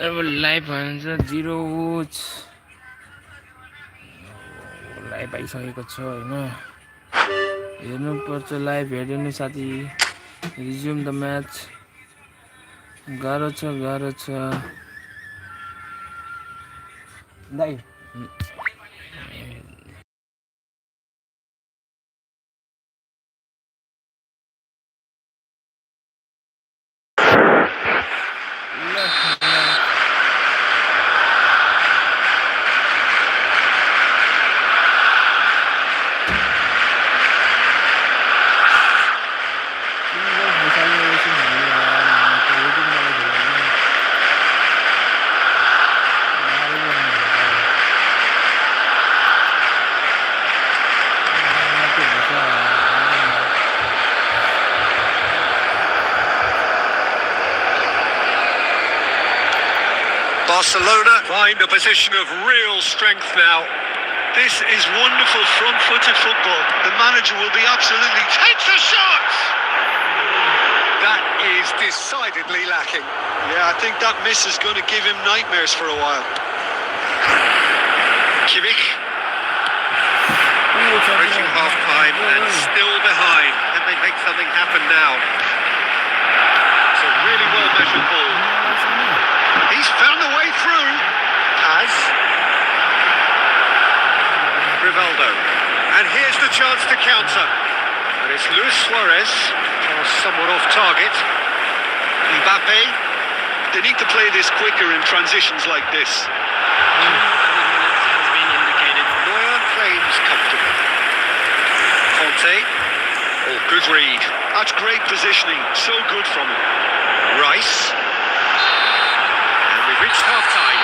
अब लाइभ भन्छ 0 लाइभ आइसकेको छ होइन हेर्नुपर्छ लाइभ हेर्यो नि साथी रिज्युम द म्याच गाह्रो छ दाइ Barcelona find a position of real strength now. This is wonderful front-footed football. The manager will be absolutely takes a shot. That is decidedly lacking. Yeah, I think that miss is going to give him nightmares for a while. Kimmich. Approaching half-time and still behind. Can they make something happen now? It's a really well-measured ball. He's found a way through. Has. Rivaldo. And here's the chance to counter. And it's Luis Suarez. Somewhat off target. Mbappe. They need to play this quicker in transitions like this. Has been indicated. Neuer claims comfortable. Conte. Oh, good read. That's great positioning. So good from him. Rice. Reached half-time.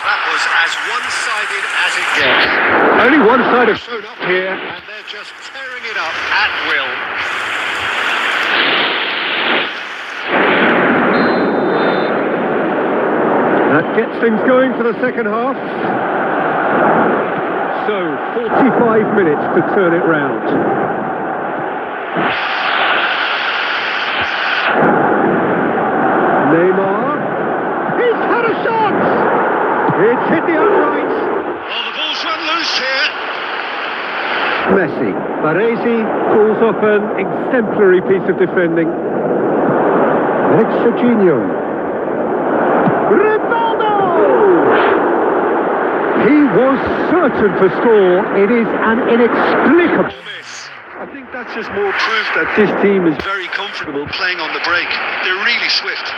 That was as one-sided as it gets. Only one side have shown up here, and they're just tearing it up at will. That gets things going for the second half. So, 45 minutes to turn it round. Neymar. He's had a shot! It's hit the uprights. Oh, the ball's run loose here. Messi. Baresi pulls off an exemplary piece of defending. Jorginho. Rivaldo! He was certain for score. It is an inexplicable miss. I think that's just more proof that this team is very comfortable playing on the break. They're really swift.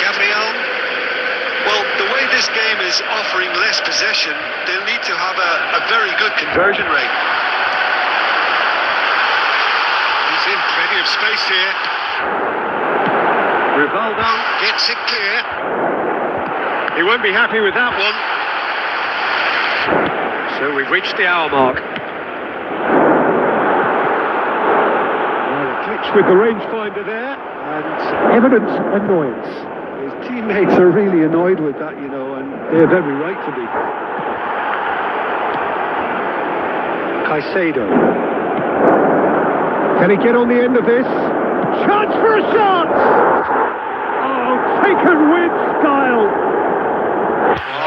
Gabriel, well, the way this game is offering less possession, they'll need to have a very good conversion rate. He's in plenty of space here. Rivaldo gets it clear. He won't be happy with that one. So we've reached the hour mark. With the rangefinder there, and evident annoyance. His teammates are really annoyed with that, you know, and they have every right to be. Caicedo. Can he get on the end of this? Chance for a shot! Oh, taken with style!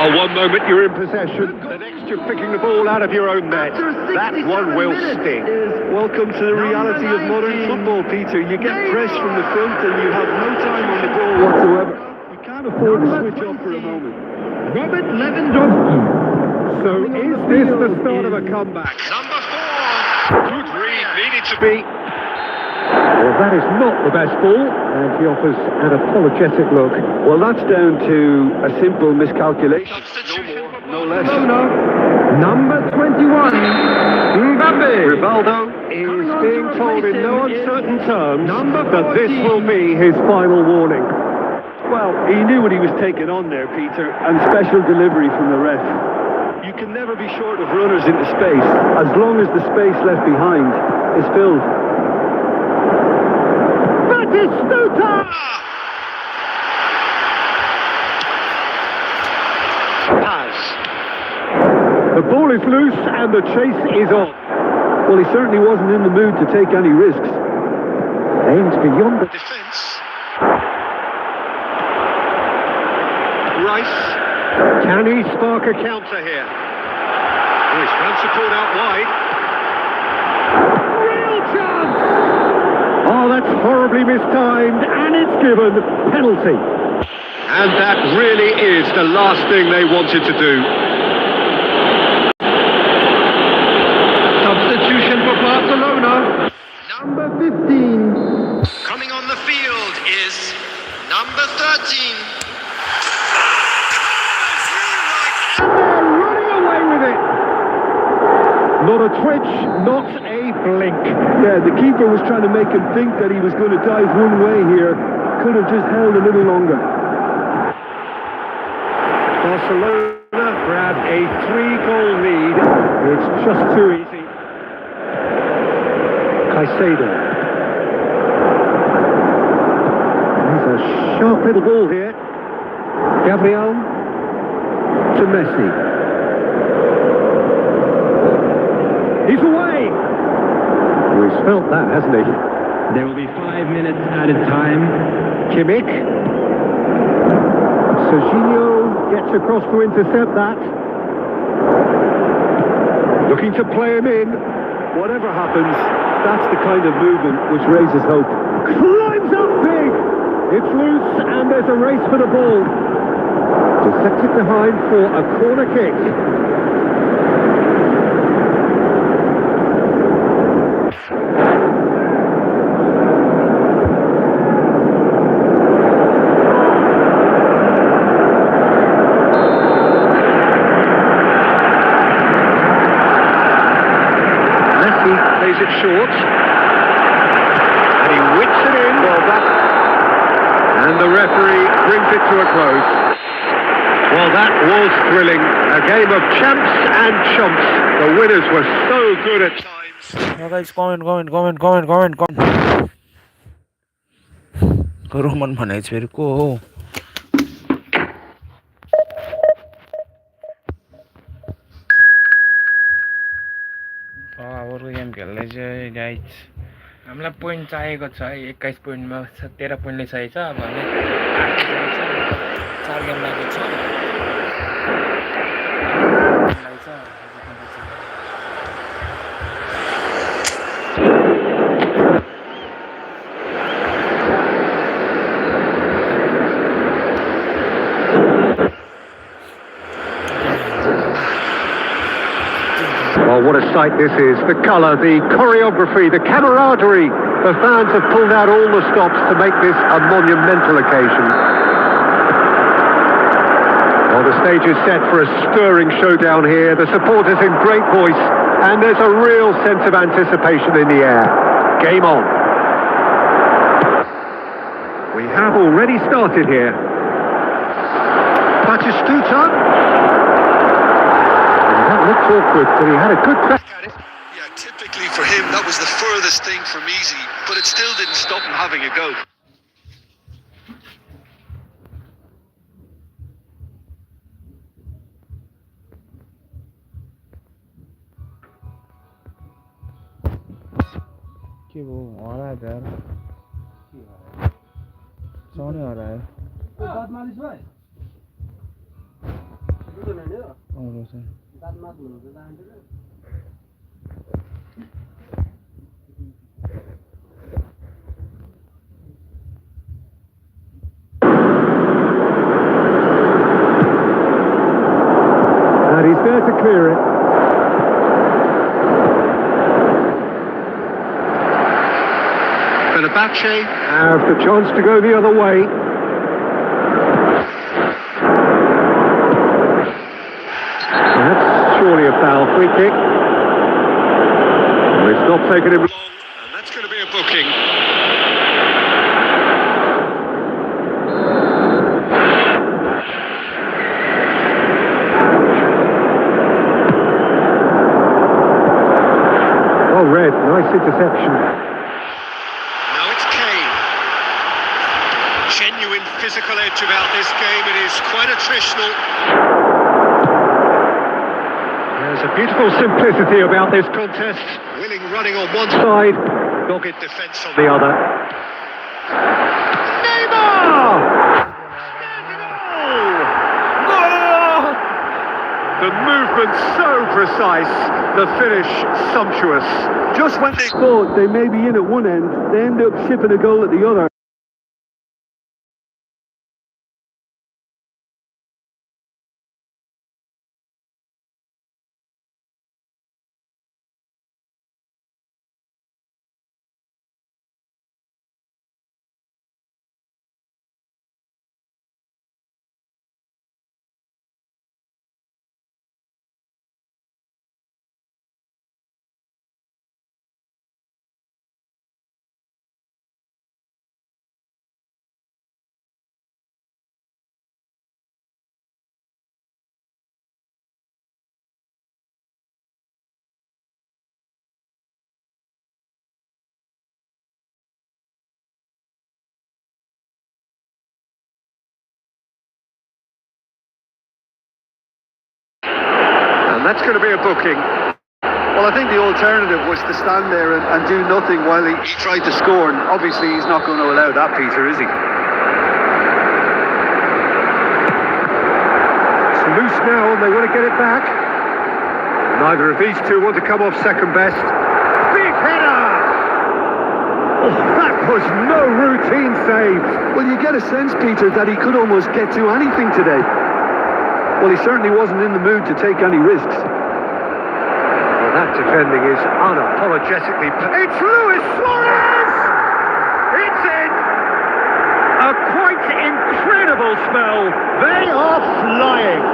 Oh, one moment you're in possession, the next you're picking the ball out of your own net. That one will sting. Welcome to the reality of modern football, Peter. You get pressed from the front and you have no time on the ball whatsoever. You can't afford to switch off for a moment. Robert Lewandowski. So is this the start of a comeback? Number 4. Good read, needed to be. Well, that is not the best ball, and he offers an apologetic look. Well, that's down to a simple miscalculation. Substitution, no less. Number 21, Mbappe. Rivaldo is being told in no uncertain terms that this will be his final warning. Well, he knew what he was taking on there, Peter, and special delivery from the ref. You can never be short of runners into space, as long as the space left behind is filled. Batistuta! Paz. The ball is loose and the chase is on. Well, he certainly wasn't in the mood to take any risks. Aims beyond the Defence. Rice. Can he spark a counter here? Oh, he's found support out wide. Real chance! Oh, that's horribly mistimed, and it's given penalty. And that really is the last thing they wanted to do. Substitution for Barcelona. number 15. Coming on the field is number 13. And they're running away with it. Not a twitch, not a blink. Yeah, the keeper was trying to make him think that he was going to dive one way here. Could have just held a little longer. Barcelona grab a 3-goal lead. It's just too easy. Caicedo. He's a sharp little ball here. Gabriel to Messi. He's away. Oh, he's felt that, hasn't he? There will be 5 minutes added time. Kimmich. Serginho gets across to intercept that. Looking to play him in. Whatever happens, that's the kind of movement which raises hope. Climbs up big. It's loose and there's a race for the ball. Deflected behind for a corner kick. Plays it short, and he whips it in. Well, and the referee brings it to a close. Well, that was thrilling. A game of champs and chumps. The winners were so good at times. Yeah, guys, comment. करो मन भनेको फेरि को हो अबको game खेल्दै चाहिँ guys हामीलाई पोइन्ट चाहिएको छ 21 पोइन्टमा 13 पोइन्टले चाहिएको छ भने 4 गेम बाँकी छ Well, what a sight this is. The colour, the choreography, the camaraderie. The fans have pulled out all the stops to make this a monumental occasion. Well, the stage is set for a stirring showdown here. The supporters in great voice, and there's a real sense of anticipation in the air. Game on. We have already started here. Batistuta. That looks awkward, but he had a good crack at it. Yeah, typically for him, that was the furthest thing from easy, but it still didn't stop him having a go. के वो आ रहा है यार सोने आ रहा है दांत मालिश भाई दूध नहीं दे और उसे दांत मार लो दांत दे And he's there to clear it. Fenerbahce have the chance to go the other way. That's surely a foul. Free kick. Well, it's not taken him long, and that's going to be a booking. Well read, nice interception. Now it's Kane. Genuine physical edge about this game. It is quite attritional. There's a beautiful simplicity about this contest. Willing running on one side, dogged defence on the other. Neymar! The movement so precise, the finish sumptuous. Just when they thought they may be in at one end, they end up shipping a goal at the other. And that's going to be a booking. Well, I think the alternative was to stand there and do nothing while he tried to score, and obviously he's not going to allow that, Peter, is he? It's loose now and they want to get it back. Neither of these two want to come off second best. Big header! Oh, that was no routine save. Well, you get a sense, Peter, that he could almost get to anything today. Well, he certainly wasn't in the mood to take any risks. Well, that defending is unapologetically... It's Luis Suarez! It's in! A quite incredible spell. They are flying.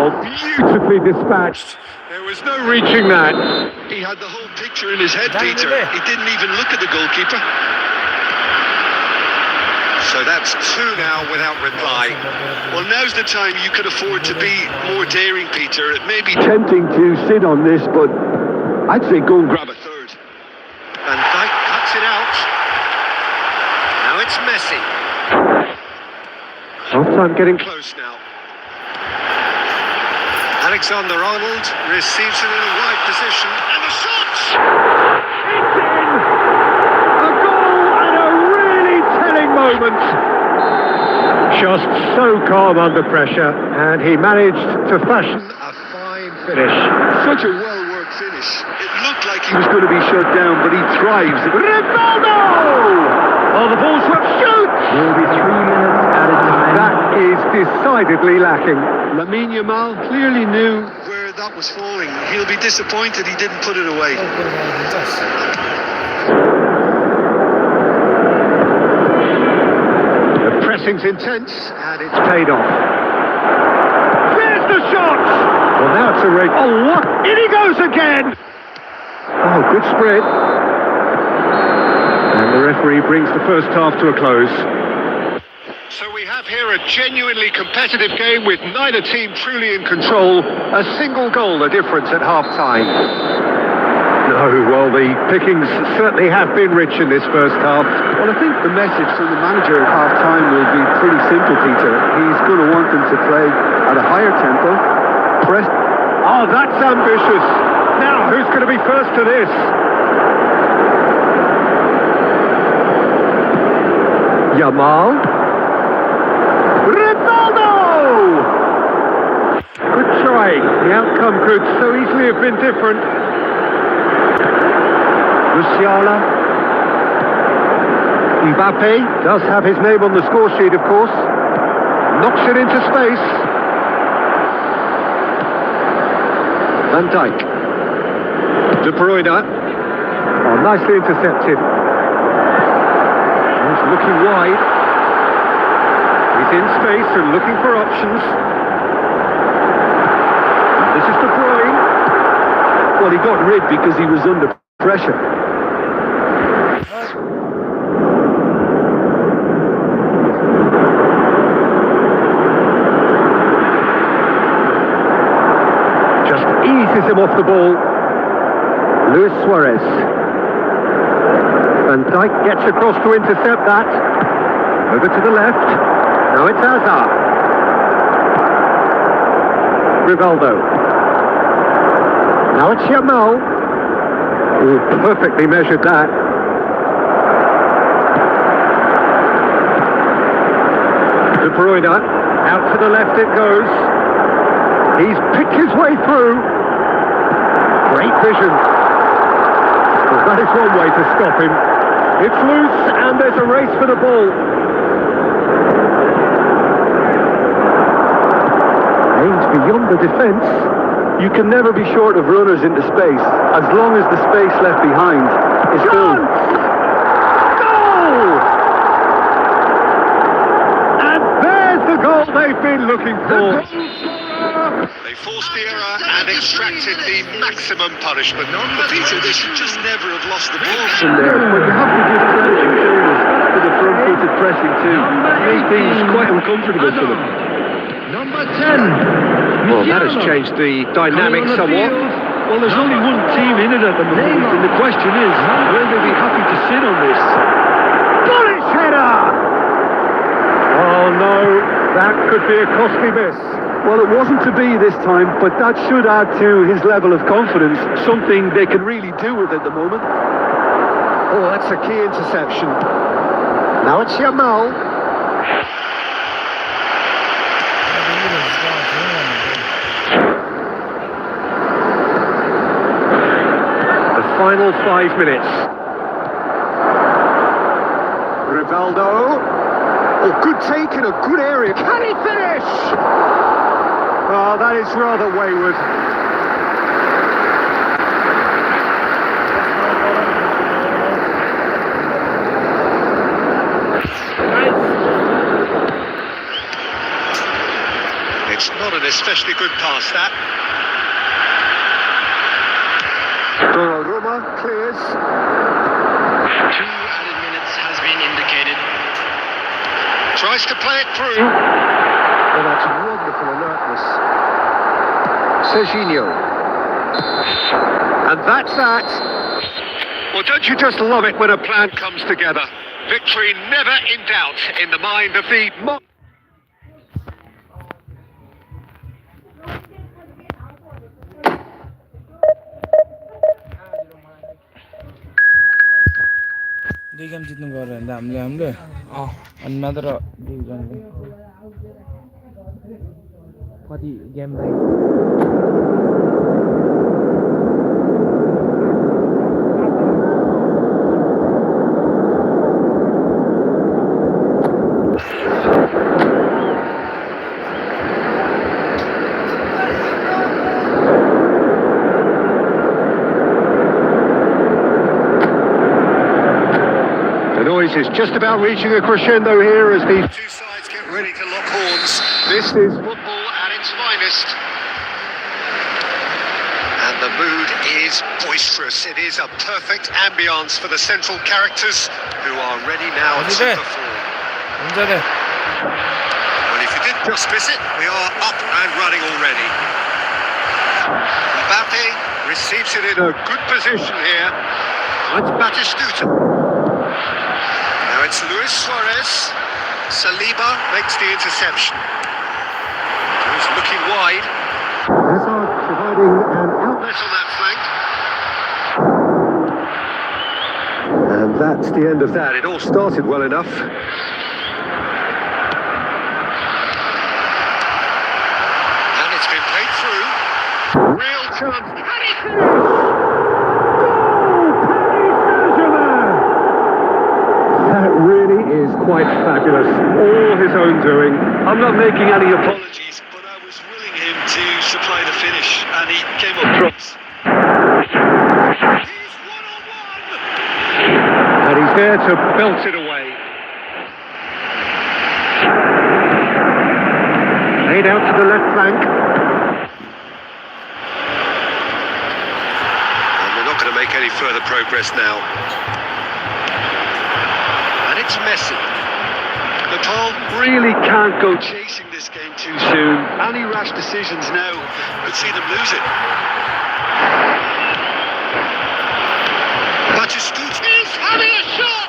Oh, beautifully dispatched. There was no reaching that. He had the whole picture in his head, Peter. He didn't even look at the goalkeeper. So that's two now without reply. Well, now's the time you could afford to be more daring, Peter. It may be Tempting to sit on this, but I'd say go and grab grab a third. And Dyke cuts it out. Now it's Messi. Half-time getting close now. Alexander-Arnold receives it in a wide position. And the shot! It's in! A goal and a really telling moment. Just so calm under pressure, and he managed to fashion a fine finish. Such a well-worked finish. It looked like he He was going to be shut down, but he thrives. Rivaldo! Oh, the ball's swept. Shoot! There will be 3 minutes at a time. That is decidedly lacking. Lamine Yamal clearly knew. where that was falling. He'll be disappointed he didn't put it away. The pressing's intense, and it's paid off. There's the shot! Well, now it's a rig. Oh, what? In he goes again! Oh, good spread. And the referee brings the first half to a close. So we have here a genuinely competitive game with neither team truly in control. A single goal the difference at half-time. No, well, the pickings certainly have been rich in this first half. Well, I think the message from the manager at half-time will be pretty simple, Peter. He's going to want them to play at a higher tempo. Press. Oh, that's ambitious. Now, who's going to be first to this? Yamal. Rivaldo! Good try. The outcome could so easily have been different. Musiala. Mbappe does have his name on the score sheet, of course. Knocks it into space. Van Dijk. De Bruyne. Oh, nicely intercepted. He's looking wide. He's in space and looking for options. This is De Bruyne. Well, he got rid because he was under pressure. Just eases him off the ball. Luis Suarez. Van Dijk gets across to intercept that. Over to the left. Now it's Hazard. Rivaldo. Now it's Yamal. Oh, perfectly measured that. De Bruyne, out to the left it goes. He's picked his way through. Great vision. Well, that is one way to stop him. It's loose and there's a race for the ball. Aims beyond the defence. You can never be short of runners into space, as long as the space left behind is filled. Goal! And there's the goal they've been looking for. They forced the error and extracted the maximum punishment. But Peter, they should just never have lost the ball. From there, but you have to give credit to Chambers for the front-footed pressing too. Made things quite uncomfortable for them. Number 10. Well, that has changed the dynamic somewhat. Well, there's only one team in it at the moment, and the question is, will they be happy to sit on this? Bullish header! Oh no, that could be a costly miss. Well, it wasn't to be this time, but that should add to his level of confidence, something they can really do with at the moment. Oh, that's a key interception. Now it's Yamal. Final 5 minutes. Rivaldo. Oh, good take in a good area. Can he finish? Oh, that is rather wayward. It's not an especially good pass, that. Roma clears. 2 added minutes has been indicated. Tries to play it through. Oh, that's wonderful alertness. Serginho. And that's that. Well, don't you just love it when a plan comes together? Victory never in doubt in the mind of the... दुई game जित्नु गऱ्यो भने त हामीले अनि मात्र दुईजनाले कति गेमलाई Is just about reaching a crescendo here as these Two sides get ready to lock horns. this is Football at its finest. And the mood is boisterous. It is a perfect ambience for the central characters who are ready now to perform. Well, if you did just miss it, we are up and running already. Mbappe receives it in a good position here. It's Batistuta. Now it's Luis Suarez. Saliba makes the interception. He's looking wide. Hazard providing an outlet. Outlet on that flank. And that's the end of that. It all started well enough. And it's been played through. Real chance. Can he finish? That really is quite fabulous. All his own doing. I'm not making any apologies. Apologies, but I was willing him to supply the finish, and he came up close. He's one-on-one! And he's there to belt it away. Laid out to the left flank. And we're not going to make any further progress now. And it's Messi. Nepal Really can't go chasing this game too soon. Any rash decisions now could see them lose it. Batistuta is having a shot!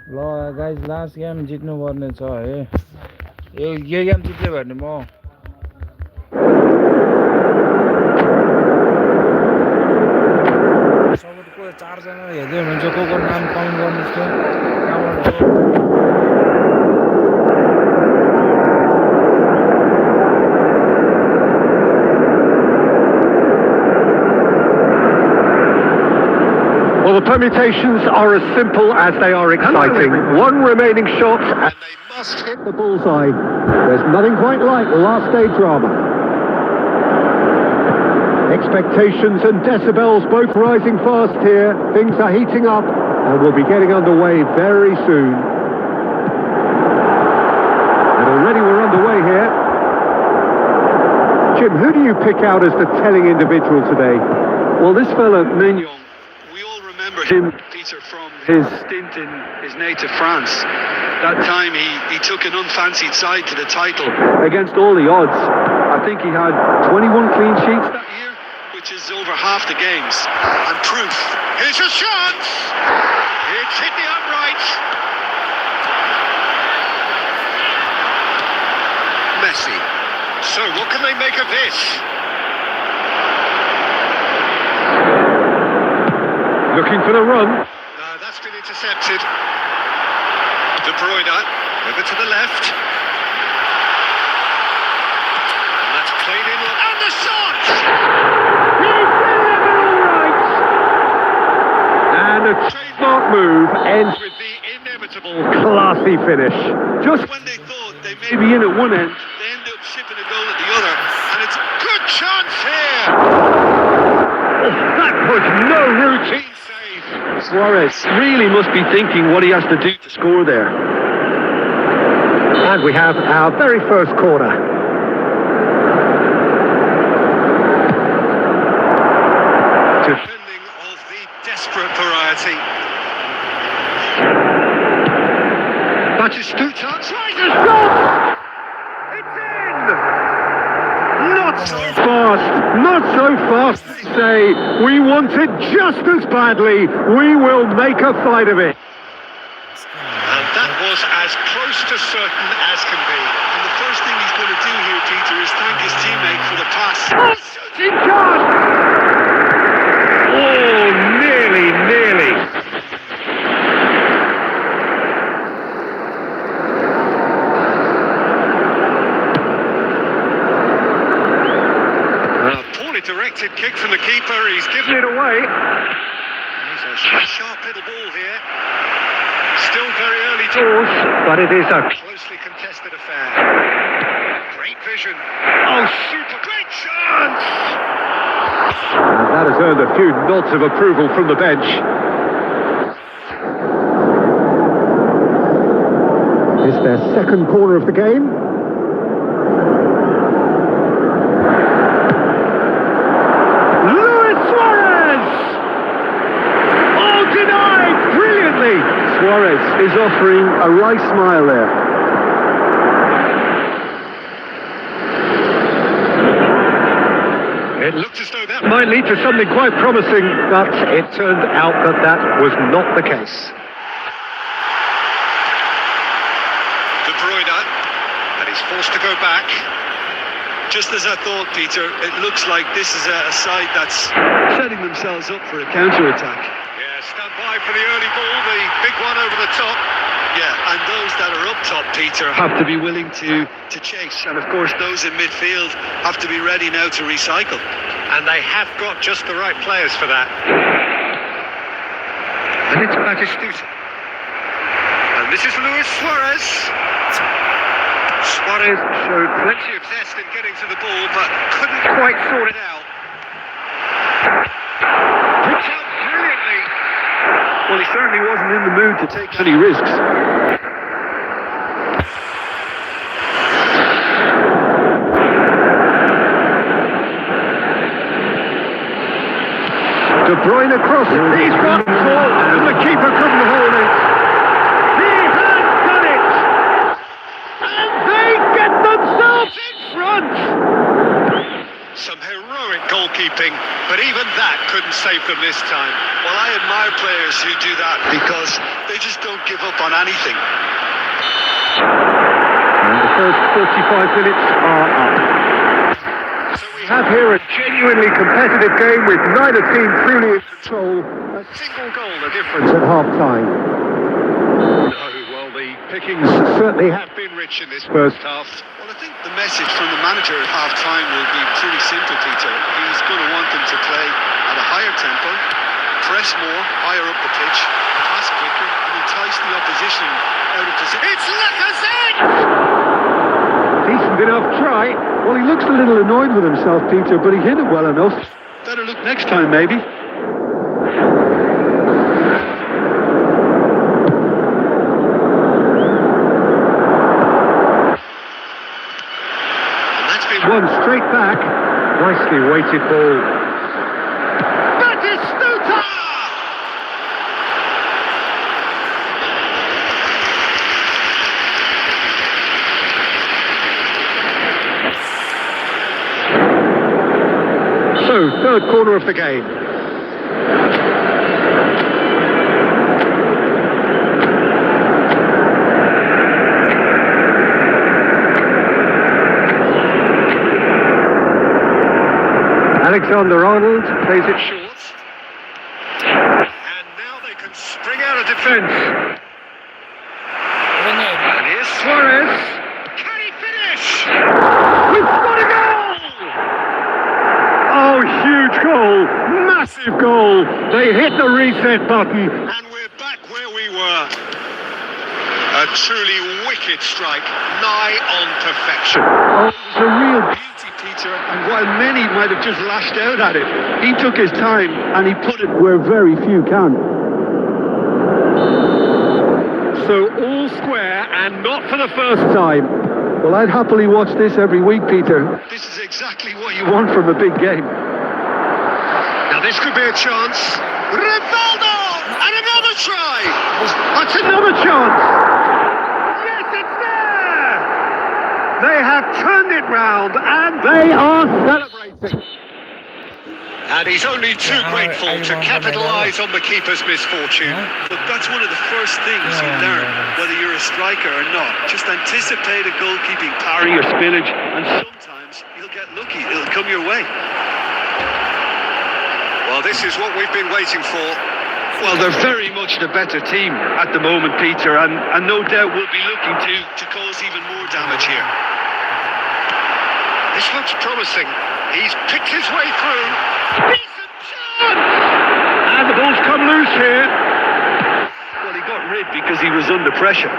ल guys last game जित्नुपर्ने छ है यो game जित्यो भने म सबैको 4 जना हेर्दै हुनुहुन्छ को नाम काउन्ट गर्नुहोस् त कहाँबाट हो Well, the permutations are as simple as they are exciting. One remaining shot, and they must hit the bullseye. There's nothing quite like last day drama. Expectations and decibels both rising fast here. Things are heating up, and we'll be getting underway very soon. And already we're underway here. Jim, who do you pick out as the telling individual today? Well, this fella, Mignon, remember him, Peter, from his stint in his native France. That time he took an unfancied side to the title. Against all the odds, I think he had 21 clean sheets that year, which is over half the games. And proof. Here's a chance! It's hit the upright. Messi. So what can they make of this? Looking for the run. That's been intercepted. De Bruyne over to the left. And that's played in. And the shot! He's delivered all right. And a trademark move ends with the inevitable classy finish. Just when they thought they may be in at one end, they end up shipping a goal at the other. And it's a good chance here. Oh, that was no routine. Suarez really must be thinking what he has to do to score there. And we have our very first corner. Defending of the desperate variety. Batistuta tries a shot! It's in! Not so fast, not so fast. Say, we want it just as badly. We will make a fight of it. And that was as close to certain as can be. And the first thing he's going to do here, Peter, is thank his teammate for the pass. Shooting chance! Oh, nearly. Directed kick from the keeper, he's given it away. He's a sharp little ball here. Still very early doors, but it is a closely contested affair. Great vision. Oh, super great chance! And that has earned a few nods of approval from the bench. It's their second corner of the game. Suarez is offering a right smile there. It looked as though that might lead to something quite promising, but it turned out that that was not the case. De Bruyne, and he's forced to go back. Just as I thought, Peter, it looks like this is a side that's setting themselves up for a counter-attack. Stand by for the early ball, the big one over the top. Yeah, and those that are up top, Peter, have to be willing to chase. And of course, those in midfield have to be ready now to recycle. And they have got just the right players for that. And it's Batistuta. And this is Luis Suarez. Suarez showed plenty of zest in getting to the ball, but couldn't quite sort it out. Picks out brilliantly. Well, he certainly wasn't in the mood to take any risks. De Bruyne across. He's got the ball, and the keeper couldn't hold it. He has done it! And they get themselves in front! Some heroic goalkeeping, but even that couldn't save them this time. Well, I admire players who do that because they just don't give up on anything. And the first 45 minutes are up. So we have here a genuinely competitive game with neither team truly in control. A single goal the difference at half-time. Well, the pickings certainly have been rich in this first half. Well, I think the message from the manager at half-time will be pretty simple, Peter. He's going to want them to play at a higher tempo, press more, higher up the pitch, pass quicker, and entice the opposition out of position. It's Lacazette! Decent enough try. Well, he looks a little annoyed with himself, Peter, but he hit it well enough. Better look next time, maybe. One straight back. Nicely weighted ball. Batistuta! So, third corner of the game. Alexander-Arnold plays it short. And now they can spring out of defence. And here's Suarez. Can he finish? We've got a goal! Oh, huge goal. Massive goal. They hit the reset button. And we're back where we were. A truly wicked strike, nigh on perfection. Oh, it's a real beauty, Peter. And while many might have just lashed out at it, he took his time and he put it where very few can. So all square and not for the first time. Well, I'd happily watch this every week, Peter. This is exactly what you want from a big game. Now this could be a chance. Rivaldo! And another try! That's another chance! Yes, it's there! They have turned it round and they are celebrating. And he's only too grateful to capitalise on the keeper's misfortune. But that's one of the first things you learn, whether you're a striker or not. Just anticipate a goalkeeping parry or spillage, and sometimes you'll get lucky. It'll come your way. Well, this is what we've been waiting for. Well, they're very much the better team at the moment, Peter, and no doubt will be looking to cause even more damage here. This looks promising. He's picked his way through. Decent chance! And the ball's come loose here. Well, he got rid because he was under pressure.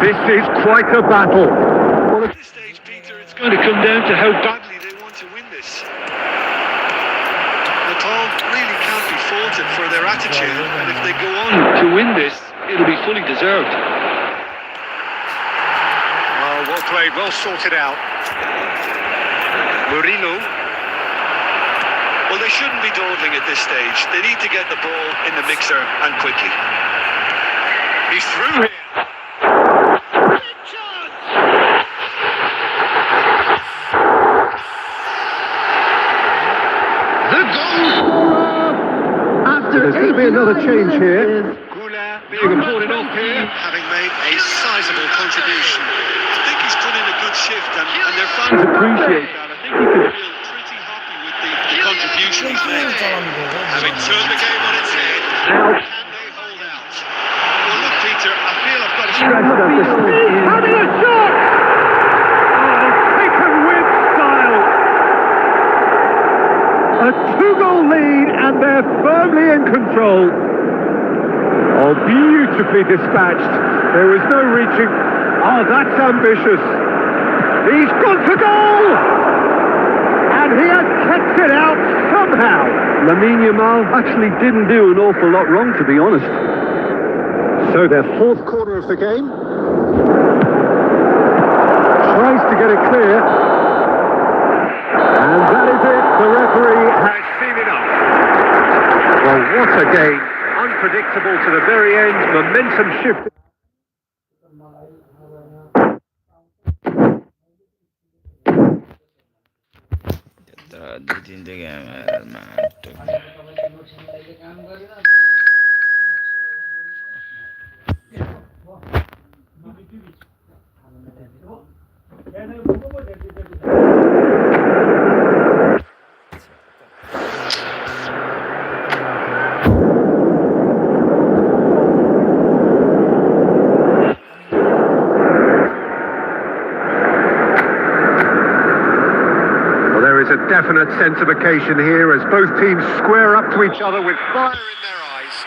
This is quite a battle. Well, At this stage, Peter, it's going to come down to how badly they want to win this. Nepal really can't be faulted for their attitude, and if they go on to win this, it'll be fully deserved. Well played, well sorted out. Mourinho. Well, they shouldn't be dawdling at this stage. They need to get the ball in the mixer and quickly. He's through here. Big chance! the goal scorer after there's going to be another change here. Being applauded off here. Having made a sizable contribution. I think he's put in a good shift, and their fans Appreciate that. I think he can feel pretty happy with the contribution he's made. Having turned the game on its head, Now, can they hold out? Well, look, Peter, I feel I've got to stressed that this is having a shot! Oh, taken with style! A two-goal lead and they're firmly in control. Oh, beautifully dispatched. There was no reaching. Oh, that's ambitious. He's gone for goal! And he has kept it out somehow. Lamine Yamal actually didn't do an awful lot wrong, to be honest. So their fourth quarter of the game. Tries to get it clear. And that is it. The referee has seen enough. Well, what a game. Unpredictable to the very end. Momentum shifting. तर 2-3 जग्गामा Well, there is a definite sense of occasion here as both teams square up to each other with fire In their eyes,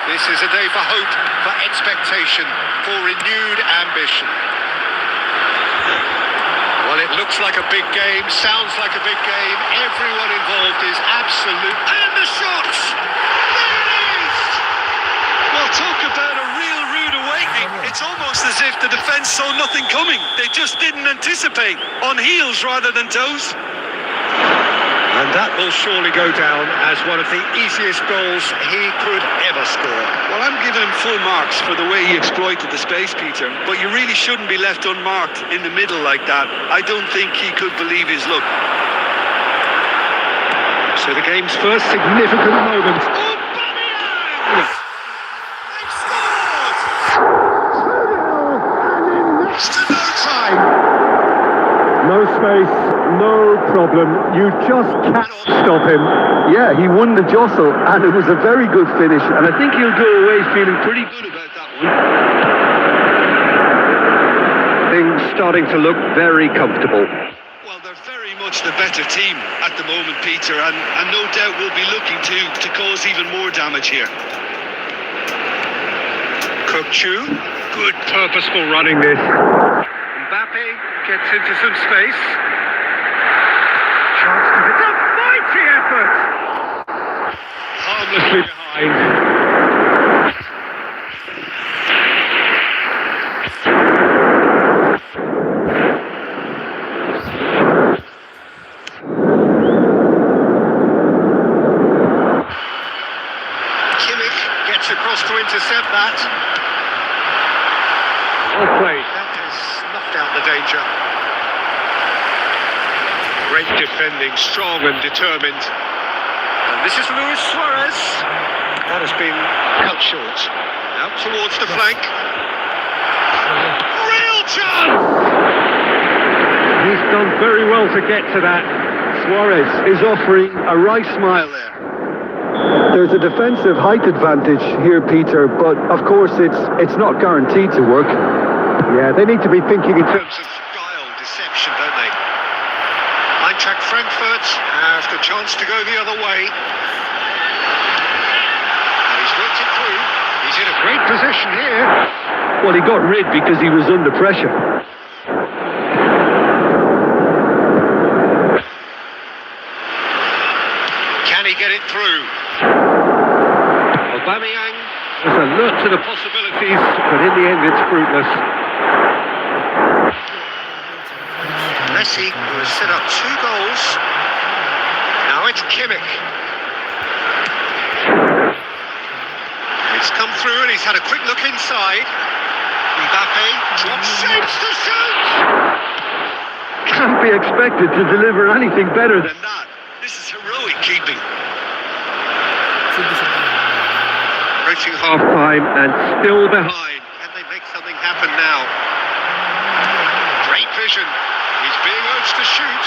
this is a day for hope, for expectation, for renewed ambition. Well, it looks like a big game, sounds like a big game. Everyone involved is absolute. And the shots! There it is! Well, talk about a real rude awakening. It's almost as if the defence saw nothing coming. They just didn't anticipate. On heels rather than toes. And that will surely go down as one of the easiest goals he could ever score. Well, I'm giving him full marks for the way he exploited the space, Peter. But you really shouldn't be left unmarked in the middle like that. I don't think he could believe his luck. So the game's first significant moment. They've scored! 2-0 and in Next to no time. no space, no problem. You just can't stop him. Yeah, he won the jostle, and it was a very good finish, and I think he'll go away feeling pretty Good about that one. Things starting to look very comfortable. Well, they're very much the better team at the moment, Peter, and no doubt will be looking to cause even more damage here. Chu, good purposeful running this. Mbappe gets into some space. Chance to it's a mighty effort. Harmlessly behind. Kimmich gets across to intercept that. Well played. That has snuffed out the danger. Great defending, strong and determined. And this is Luis Suarez. That has been cut short. Out towards the flank. Real chance! He's done very well to get to that. Suarez is offering a right smile there. There's a defensive height advantage here, Peter, but of course it's not guaranteed to work. Yeah, they need to be thinking in terms Of guile, deception, don't they? Eintracht Frankfurt have the chance to go the other way. And he's worked it through. He's in a great position here. Well, he got rid because he was under pressure. Can he get it through? Aubameyang was alert to the possibilities, but in the end it's fruitless. Messi, who has set up 2 goals. Now it's Kimmich. It's come through and he's had a quick look inside. Mbappe drops, shapes to shoot! Can't be expected to deliver anything better than Than that. This is heroic keeping. Approaching half-time and still behind. Can they make something happen now? Great vision. He's being urged to shoot.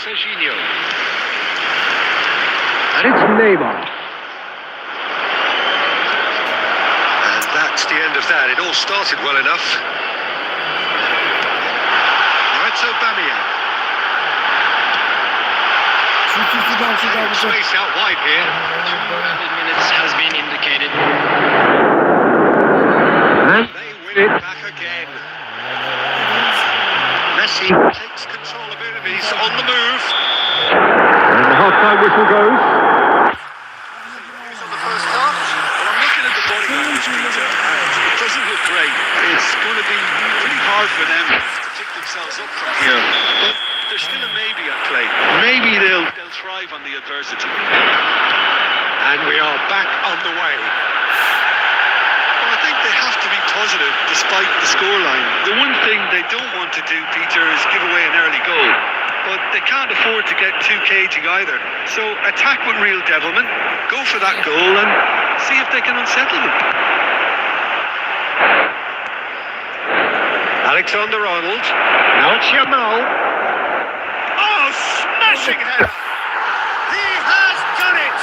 Serginho. And it's Neymar. And that's the end of that. It all started well enough. Now it's Aubameyang. Space out wide here. 200 minutes has been indicated. And They win it. it back again. Messi takes control of it and he's on the move. And the half-time whistle goes. He's on the first half. Well, I'm looking at the body language, Peter, and it doesn't look great. It's going to be pretty hard for them to pick themselves up from here. But there's still a maybe at play. Maybe they'll thrive on the adversity. And we are back on the way. Well, I think they have to be positive despite the scoreline. The one thing they don't want to do, Peter, is give away an early goal. But they can't afford to get too cagey either. So attack with real devilment, go for that goal and see if they can unsettle them. Alexander-Arnold. Now it's Yamal. Oh, smashing header! He has done it!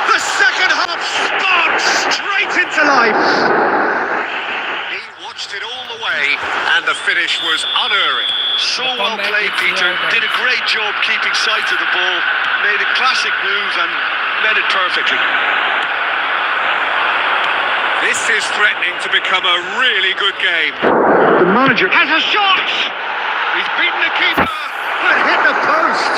The second half sparked straight into life. He watched it all the way, and the finish was unerring. So well played, Peter. Did a great job keeping sight of the ball. Made a classic move and met it perfectly. This is threatening to become a really good game. The manager has a shot! He's beaten the keeper, but hit the post.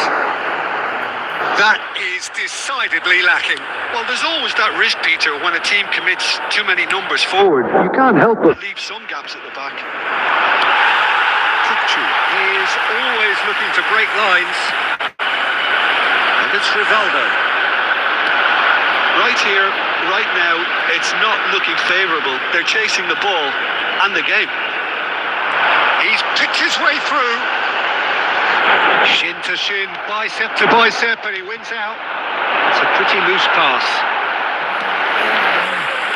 That is decidedly lacking. Well, there's always that risk, Peter, when a team commits too many numbers forward. You can't help but Leave some gaps at the back. He is always looking to break lines. And it's Rivaldo. Right here, right now, it's not looking favourable. They're chasing the ball and the game. He's picked his way through. Shin to shin, bicep to bicep, and he wins out. It's a pretty loose pass.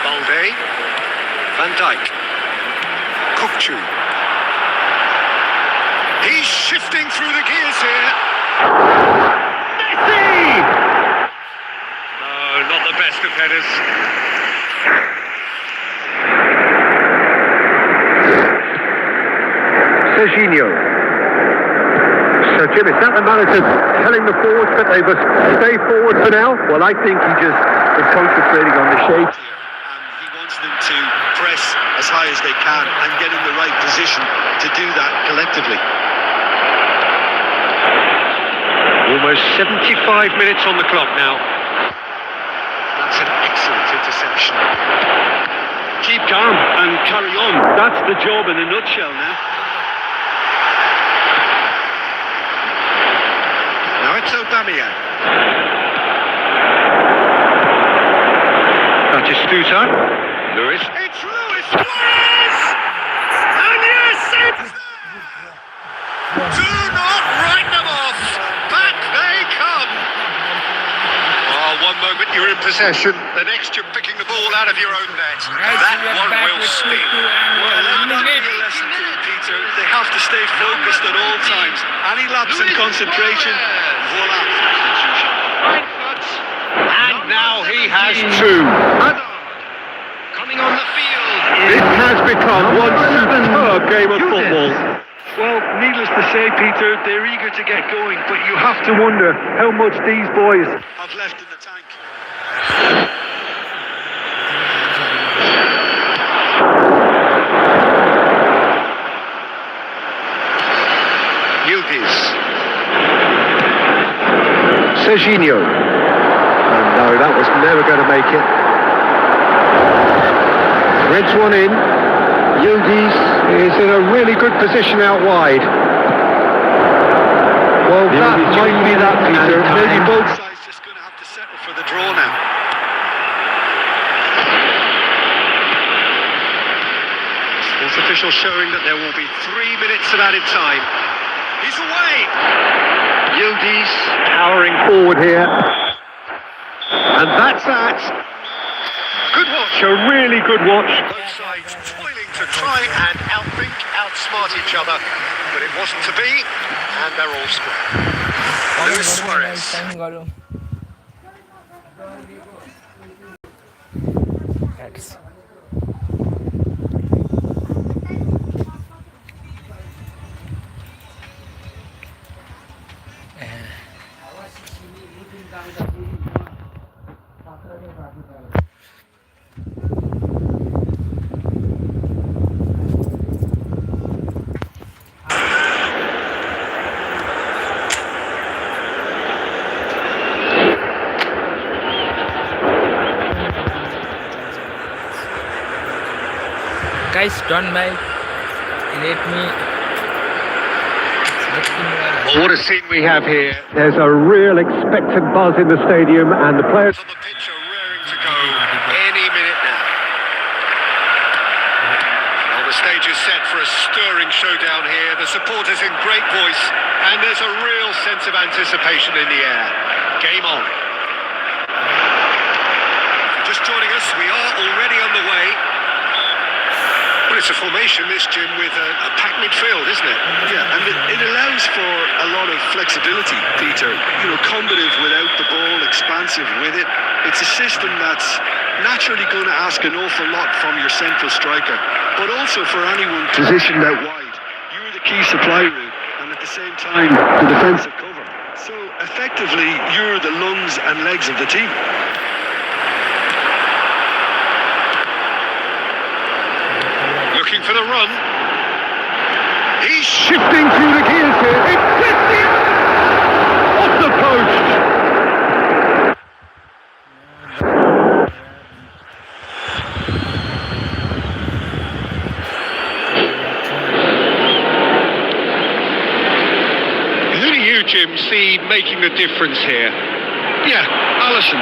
Balde. Van Dijk. Kukçu. He's shifting through the gears here. Messi! No, not the best of headers. Serginho. So Jim, is that the manager telling the forwards that they must stay forward for now? well, I think he just is concentrating on the shape. And he wants them to press as high as they can and get in the right position to do that collectively. Almost 75 minutes on the clock now. That's an excellent interception. Keep calm and carry on. That's the job in a nutshell now. Now it's Aubameyang. Batistuta. Lewis. It's Luis Suarez! And yes, it's there! Do not write them off! Back they come! Oh, one moment you're in possession, the next you're picking the ball out of your own net. That one will spin. Well, that would be a lesson to them, Peter. They have to stay focused at all times. Any lapse in concentration, voila. And now he has two. Coming on the field. This has become one superb game of football. Well, needless to say, Peter, they're eager to get going, but you have to wonder how much these boys I've left in the tank. Yildiz. Serginho. Oh, no, that was never going to make it. Threads one in. Yildiz is in a really good position out wide. Well, that might be that, Peter. Maybe both Side's just going to have to settle for the draw now. Sports official showing that there will be 3 minutes of added time. He's away! Yildiz powering forward here. And that's that. Good watch, a really good watch. Both sides toiling to try and outthink, outsmart each other. But it wasn't to be, and they're all square. Luis Suarez. That's guys, don't mind. Let me. Well, what a scene we have here. There's a real expectant buzz in the stadium, and the players on the pitch are raring to go any minute now. stage is set for a stirring showdown here. The supporters in great voice, and there's a real sense of anticipation in the air. Game on. If you're just joining us, we are already on the way. Well, it's a formation, this, Jim, with a packed midfield, isn't it? Yeah, and it allows for a lot of flexibility, Peter. You know, combative without the ball, expansive with it. It's a system that's naturally going to ask an awful lot from your central striker, but also for anyone positioned out wide. You're the key supply route, and at the same time, the defensive cover. So, effectively, you're the lungs and legs of the team. Looking for the run. He's shifting through the gears here. It's Cristiano off the post. Who do you, Jim, see making the difference here? Yeah, Alisson.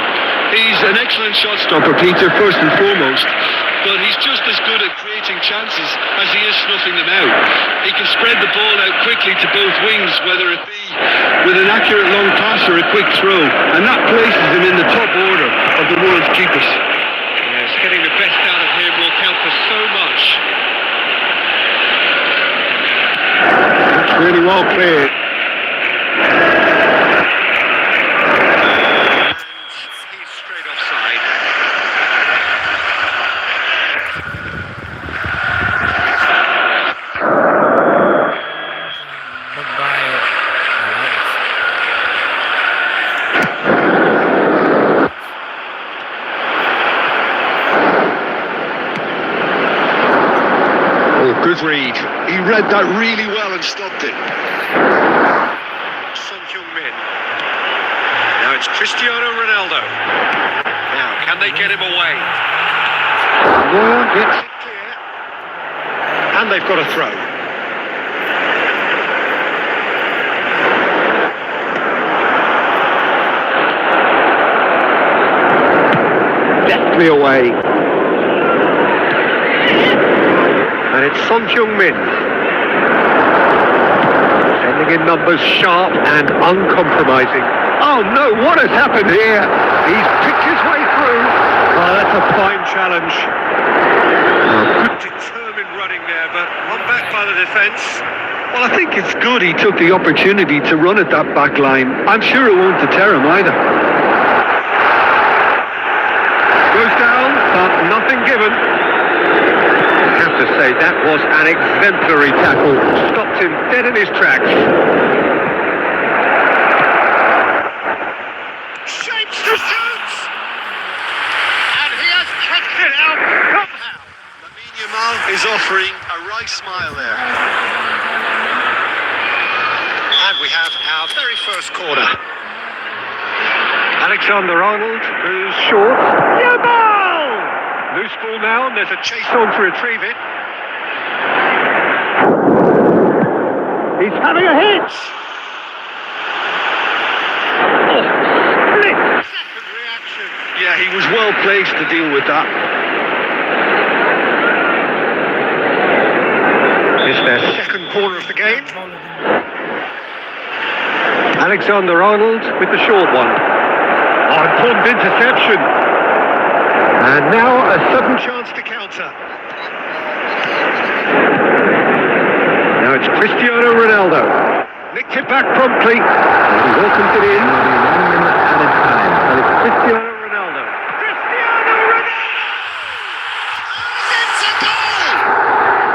He's an excellent shot stopper, Peter, first and foremost. But he's just as good at creating chances as he is snuffing them out. He can spread the ball out quickly to both wings, whether it be with an accurate long pass or a quick throw. And that places him in the top order of the world's keepers. Yes, getting the best out of him will count for so much. That's really well played. He's straight offside. Good read. He read that really well and stopped it. Son Heung-min. Now it's Cristiano Ronaldo. Now, can they get him away? Neuer gets It clear. And they've got a throw. deftly away. And it's Son Heung-min. Sending in numbers sharp and uncompromising. Oh no, what has happened here? He's picked his way through. Oh, that's a fine challenge. Good determined running there, but one back by the defence. Well, I think it's good he took the opportunity to run at that back line. I'm sure it won't deter him either. Goes down, but nothing given. I have to say, that was an exemplary tackle. Stopped him dead in his tracks. Shapes to shoot! And he has kicked it out somehow. Lamine Yamal is offering a right smile there. And we have our very first corner. Alexander-Arnold goes short. Loose ball now, and there's a chase on to retrieve it. He's having a hit. Split second reaction. Yeah, he was well placed to deal with that. It's their second corner of the game. Alexander-Arnold with the short one. Oh, important interception. And now a sudden chance to counter. Now it's Cristiano Ronaldo. Nicked it back promptly. And he welcomes it in. 1 minute added time. And it's Cristiano Ronaldo. Cristiano Ronaldo! It's a goal!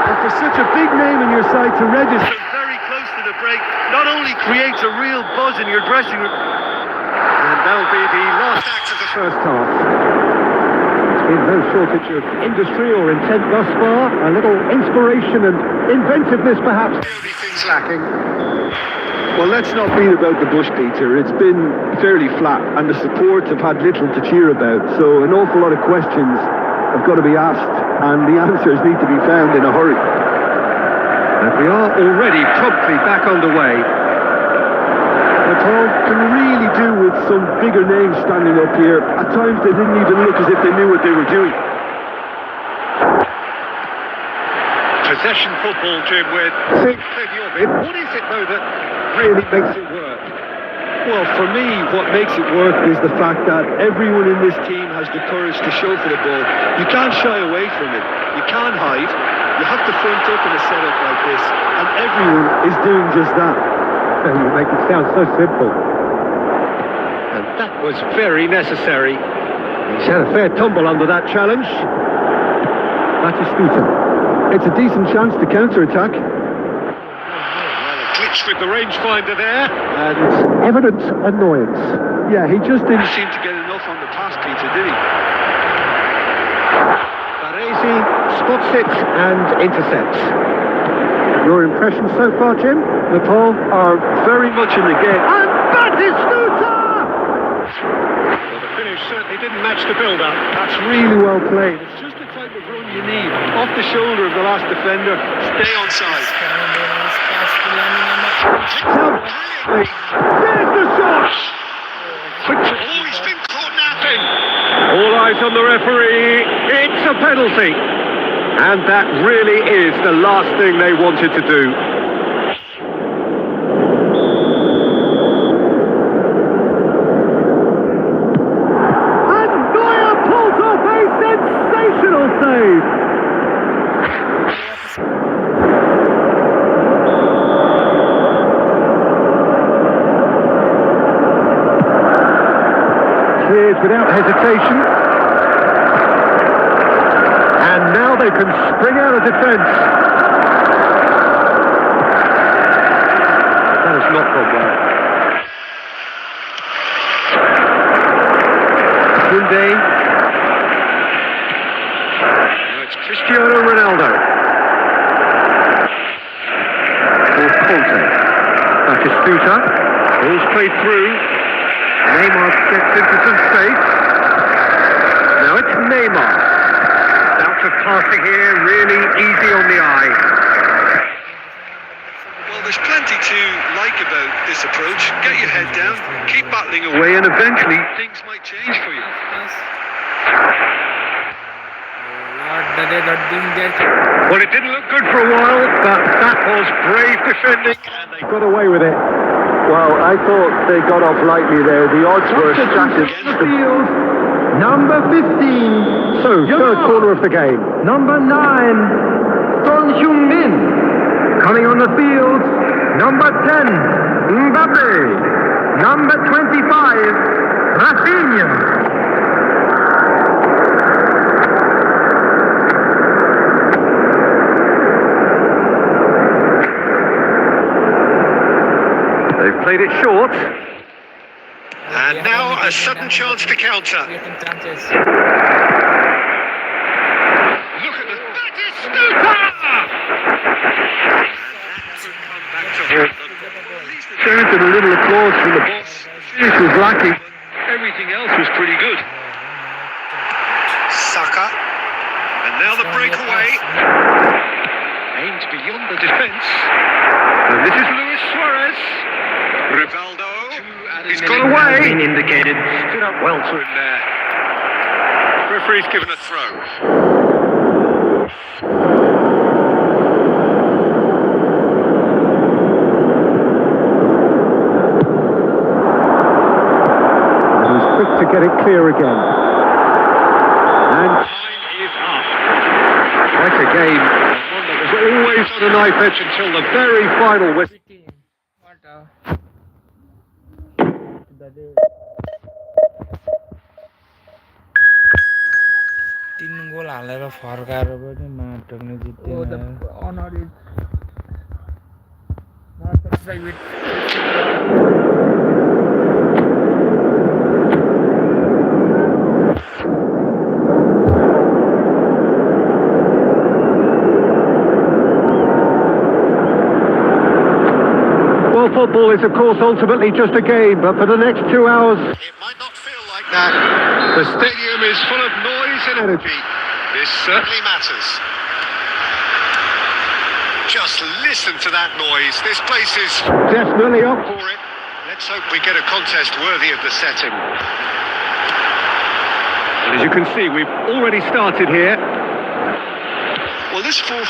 And for such a big name in your side to register, Very close to the break. Not only creates a real buzz in your dressing room. And that'll be the last act of the first half. It's been no shortage of industry or intent thus far. A little inspiration and inventiveness perhaps. The only thing's lacking. Well, let's not beat about the bush, Peter. It's been fairly flat and the supports have had little to cheer about. So an awful lot of questions have got to be asked and the answers need to be found in a hurry. And we are already promptly back underway. The Paul can really do with some bigger names standing up here. At times they didn't even look as if they knew what they were doing. Possession football, Jim, with plenty of it. What is it, though, that really makes it work? Well, for me, what makes it work is the fact that everyone in this team has the courage to show for the ball. You can't shy away from it. You can't hide. You have to front up in a setup like this, and everyone is doing just that. And you make it sound so simple. And that was very necessary. He's had a fair tumble under that challenge. Batistuta. It's a decent chance to counter-attack. Glitch with the rangefinder there. And evident annoyance. Yeah, he just didn't Seem to get enough on the pass, Peter, did he? Baresi spots it and intercepts. Your impressions so far, Jim? Nepal are very much in the game. And Batistuta! Well, the finish certainly didn't match the build-up. That's really well played. It's just the type of run you need. Off the shoulder of the last defender. Stay onside. There's the shot! Oh, he's been caught napping. All eyes on the referee. It's a penalty. And that really is the last thing they wanted to do. And Neuer pulls off a sensational save! Cleared without hesitation. And now they can spring out of defence. That has not gone well. Koundé. Now it's Cristiano Ronaldo. For Conte. Batistuta. Ball's played through. Neymar gets into some space. Now it's Neymar. Bouts of passing here, really easy on the eye. Well, there's plenty to like about this approach. Get your head down, keep battling away, Away, and eventually things might change for you. What they are doing there? well, it didn't look good for a while, but that was brave defending, and they Got away with it. Well, I thought they got off lightly there. The odds were stacked against them. Number 15. So, third corner of the game. Number 9. Son Heung-min. Coming on the field. Number 10. Mbappe. Number 25. Rafinha. They've played it short. And now a sudden chance to counter. Creating chances. Look at the Batistuta! Chance and a little applause from the boss. Finish was lacking. Everything else was pretty good. Saka. And now the breakaway. Aimed beyond the defence. And this is Luis Suarez. Rivaldo. He's got away. Been indicated. Stood up well to him there. Referee's given a throw. He was quick to get it clear again. And Time is up. Quite a game. One that was always on a knife edge until the very final whistle. What? तीन गोल हालेर फर्काएर पनि माटोक्ने जित्दैन well, football is, of course, ultimately just a game, but for the next 2 hours, It might not feel like that. The stadium is full of noise and energy. This certainly matters. Just listen to that noise. This place is definitely up. for it. Let's hope we get a contest worthy of the setting. And as you can see, we've already started here. Well, this 4-4-2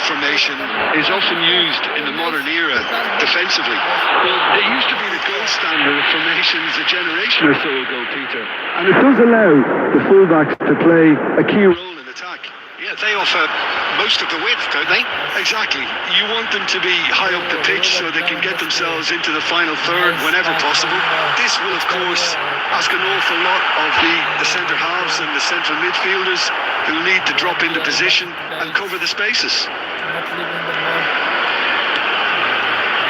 formation is often used in the modern era defensively. Well, it used to be the gold standard of formations a generation or so ago, Peter. And it does allow the fullbacks to play a key role. Role in attack. Yeah, they offer most of the width, don't they? Exactly. You want them to be high up the pitch so they can get themselves into the final third whenever possible. This will, of course, ask an awful lot of the centre halves and the central midfielders who need to drop into position and cover the spaces. Not leaving the ball.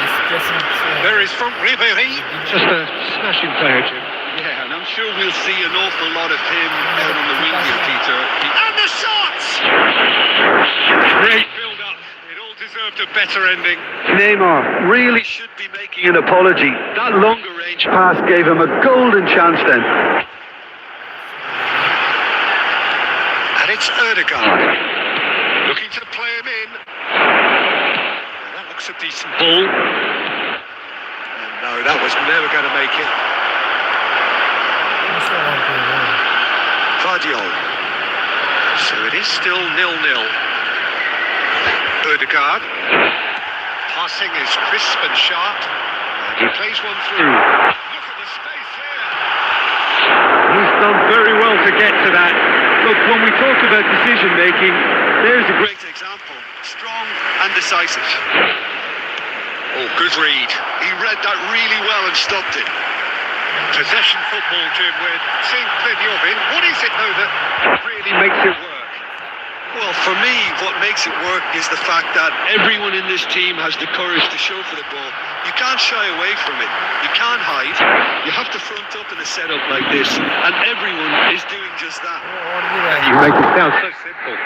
He's pressing. There is from Ribéry. Just a smashing player, Jim. Yeah, and I'm sure we'll see an awful lot of him out on the wing here, Peter. And the shots! Great Build-up. It all deserved a better ending. Neymar really should be making an apology. That longer range pass gave him a golden chance then. And it's Ødegaard. Looking to play him in. Well, that looks a decent Ball. And no, that was never going to make it. Vardiol. So it is still 0-0. Ødegaard. Passing is crisp and sharp. And he plays one through. Look at the space here. He's done very well to get to that. Look, when we talk about decision making, there's a great example. Strong and decisive. Oh, good read. He read that really well and stopped it. Possession football, Jim, we're seeing plenty of it. What is it, though, that really makes it work? Well, for me, what makes it work is the fact that everyone in this team has the courage to show for the ball. You can't shy away from it. You can't hide. You have to front up in a setup like this, and everyone is doing just that. You make it sound so simple.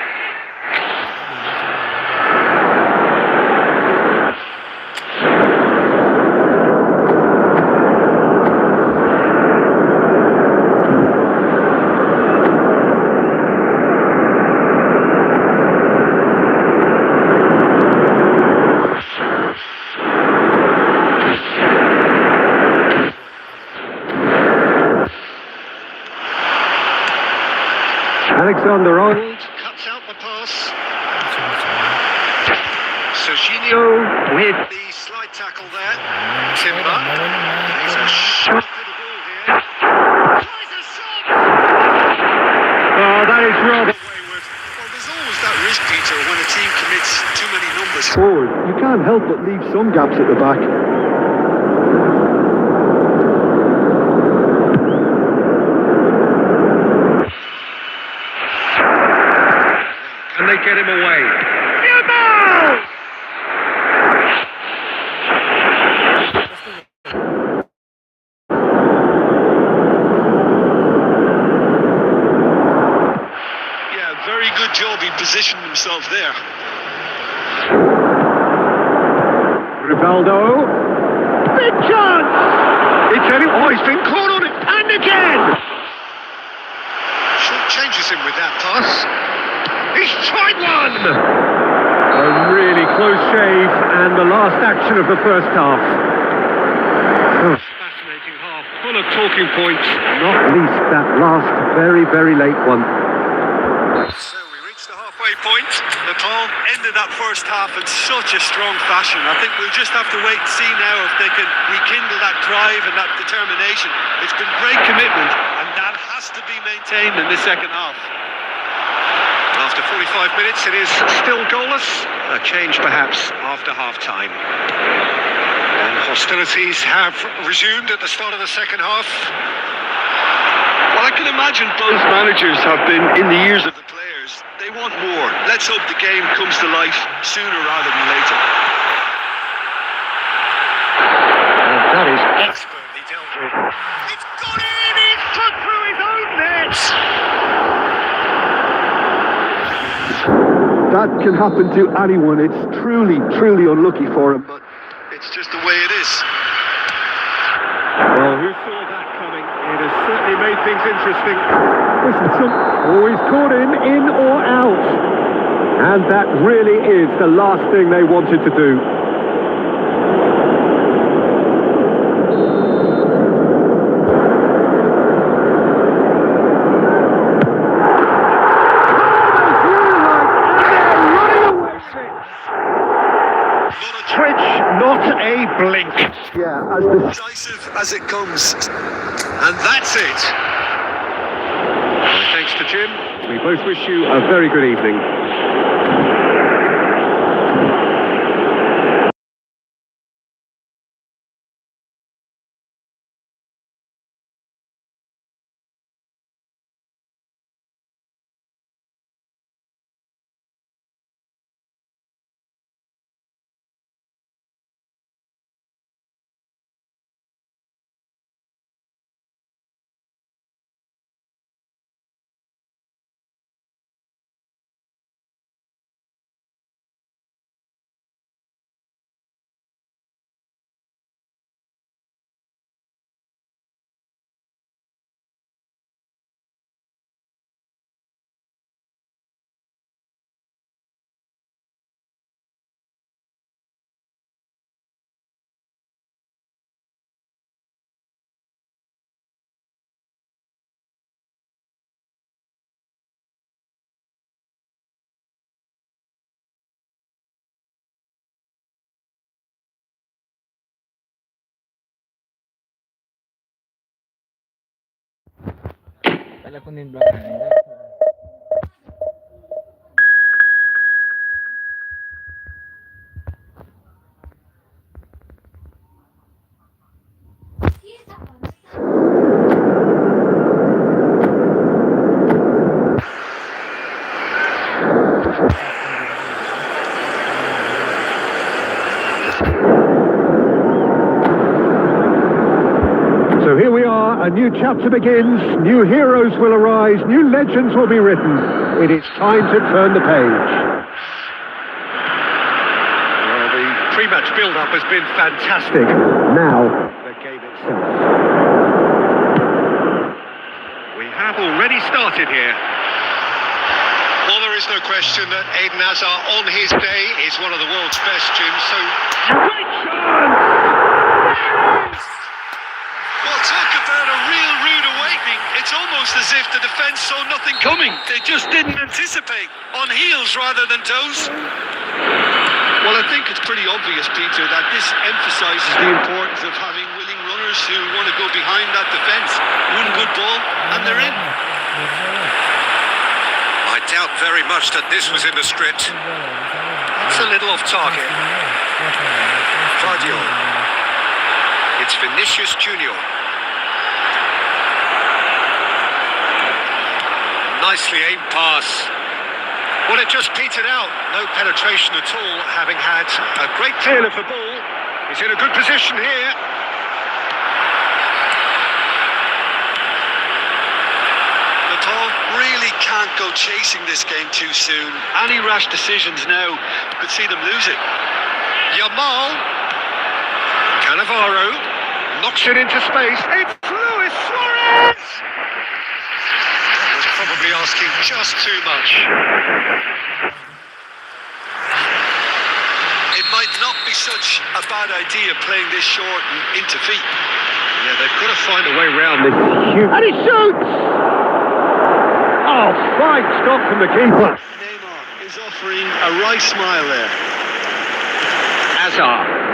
Alexander-Arnold. Cuts out the pass. Jorginho with The slide tackle there. Timber. He's a shot to the ball here. Tries a shot! Oh, that is rather Wayward. well. There's always that risk, Peter, when a team commits too many numbers. Forward. You can't help but leave some gaps at the back. Can they get him away? Yeah, very good job. He positioned himself there. Rivaldo. Big chance! It's any. Oh, he's been caught on it. And again! Changes him with that pass. He's tried one! A really close shave and the last action of the first half. Fascinating half, full of talking points. Not least that last very, very late one. So we reached the halfway point. Nepal ended that first half in such a strong fashion. I think we'll just have to wait and see now if they can rekindle that drive and that determination. It's been great commitment, and that has to be maintained in the second half. After 45 minutes, it is still goalless. A change, perhaps, after half-time. And hostilities have resumed at the start of the second half. Well, I can imagine both managers have been in the ears of the players. They want more. Let's hope the game comes to life sooner rather than later. And that is Expertly dealt with. It's gone in! He's put through his own net! That can happen to anyone. It's truly, truly unlucky for him. But it's just the way it is. Well, who saw that coming? It has certainly made things interesting. Listen, always caught in or out. And that really is the last thing they wanted to do. Twitch, not a blink. Yeah, as the Decisive as it comes. And that's it. thanks to Jim. We both wish you a very good evening. Pala kunin belakang. So here we are, a new chapter begins, new heroes will arise, new legends will be written. It is time to turn the page. Well, the pre-match build-up has been fantastic. Now, the game itself. We have already started here. Well, there is no question that Eden Hazard on his day is one of the world's best, Jim, so... Great chance! Well, talk about a real rude awakening. It's almost as if the defence saw nothing coming. They just didn't anticipate. On heels rather than toes. Well, I think it's pretty obvious, Peter, that this emphasises the importance of having willing runners who want to go behind that defence. One good ball, and they're in. I doubt very much that this was in the script. It's a little off target. Claudio. It's Vinicius Junior. Nicely aimed pass. Well, it just petered out. No penetration at all, having had a great deal of the ball. He's in a good position here. Nepal really can't go chasing this game too soon. Any rash decisions now could see them lose it. Yamal. Cannavaro. Knocks it into space. It's Luis Suarez! Was probably asking just too much. It might not be such a bad idea playing this short and into feet. Yeah, they've got to find a way around this. And he shoots! Oh, fine stop from the keeper. Neymar is offering a wry smile there. Hazard.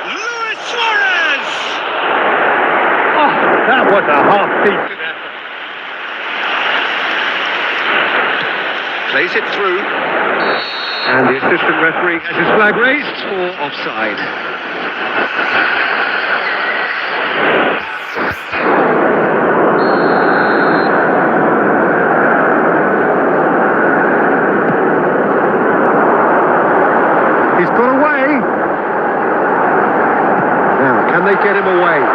Luis Suarez! Oh, that was a half-decent effort. Plays it through. And the assistant referee has his flag raised for offside. He's got away. Now, can they get him away?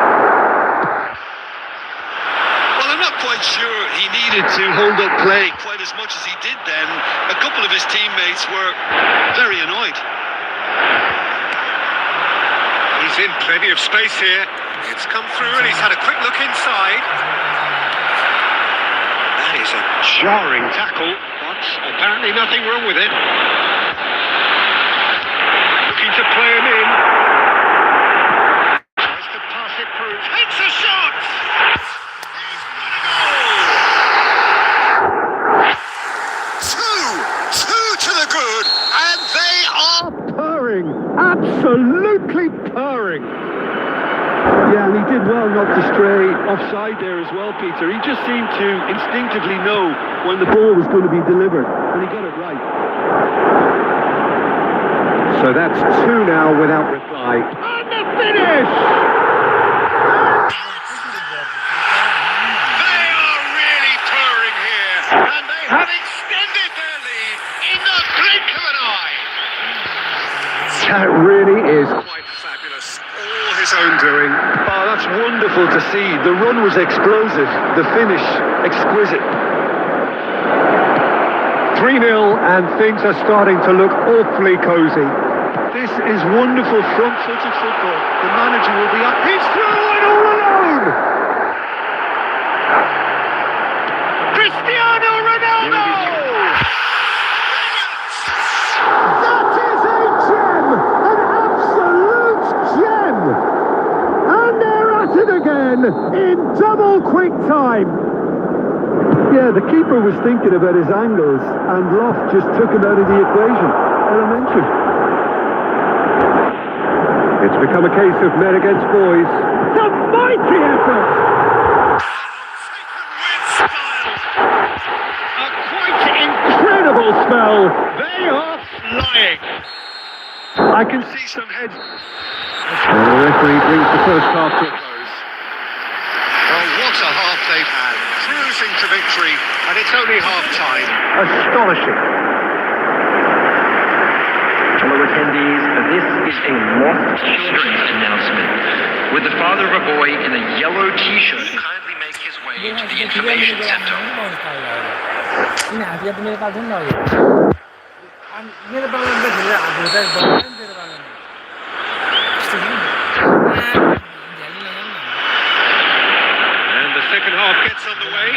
Well, I'm not quite sure he needed to hold up play quite as much as he did then. A couple of his teammates were very annoyed. He's in plenty of space here. It's come through and he's had a quick look inside. That is a jarring tackle, but apparently nothing wrong with it. Looking to play him in. Tries to pass it through. Takes a shot! Two Absolutely purring. Yeah, and he did well not to stray offside there as well, Peter. He just seemed to instinctively know when the ball was going to be delivered, and he got it right. So that's two now without reply. And the finish! They are really purring here, and they have extended their lead in the blink of an eye. That really is quite fabulous. All his own doing. Oh, that's wonderful to see. The run was explosive, the finish exquisite. 3-0 and things are starting to look awfully cosy. This is wonderful front-footed football. The manager will be up. He's through and all alone! Cristiano Ronaldo! That is a gem! An absolute gem! And they're at it again in double quick time. Yeah, the keeper was thinking about his angles, and Loft just took him out of the equation. Elementary. It's become a case of men against boys. It's a mighty effort! A quite incredible spell. They are flying. I can see some heads. And the referee brings the first half to a close. Well, what a half they've had. Cruising to victory, and it's only half-time. Astonishing. Fellow attendees, this is a lost children's announcement. Would the father of a boy in a yellow t-shirt kindly make his way to the information center? किन हात त मेरो काल नि अनि मेरो बाबाले त धेरै हात धुँदै भयो नि तेरो बाबाले And the second half gets underway.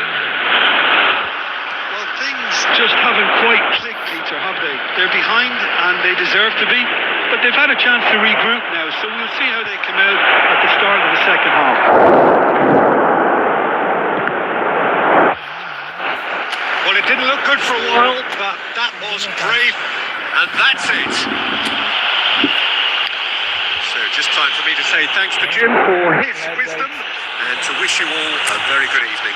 Well, things just haven't quite clicked, Peter, have they? They're behind and they deserve to be, but they've had a chance to regroup now, so we'll see how they come out at the start of the second half. Well, it didn't look good for a while, but that was brave, and that's it. So just time for me to say thanks to Jim for his wisdom, and to wish you all a very good evening.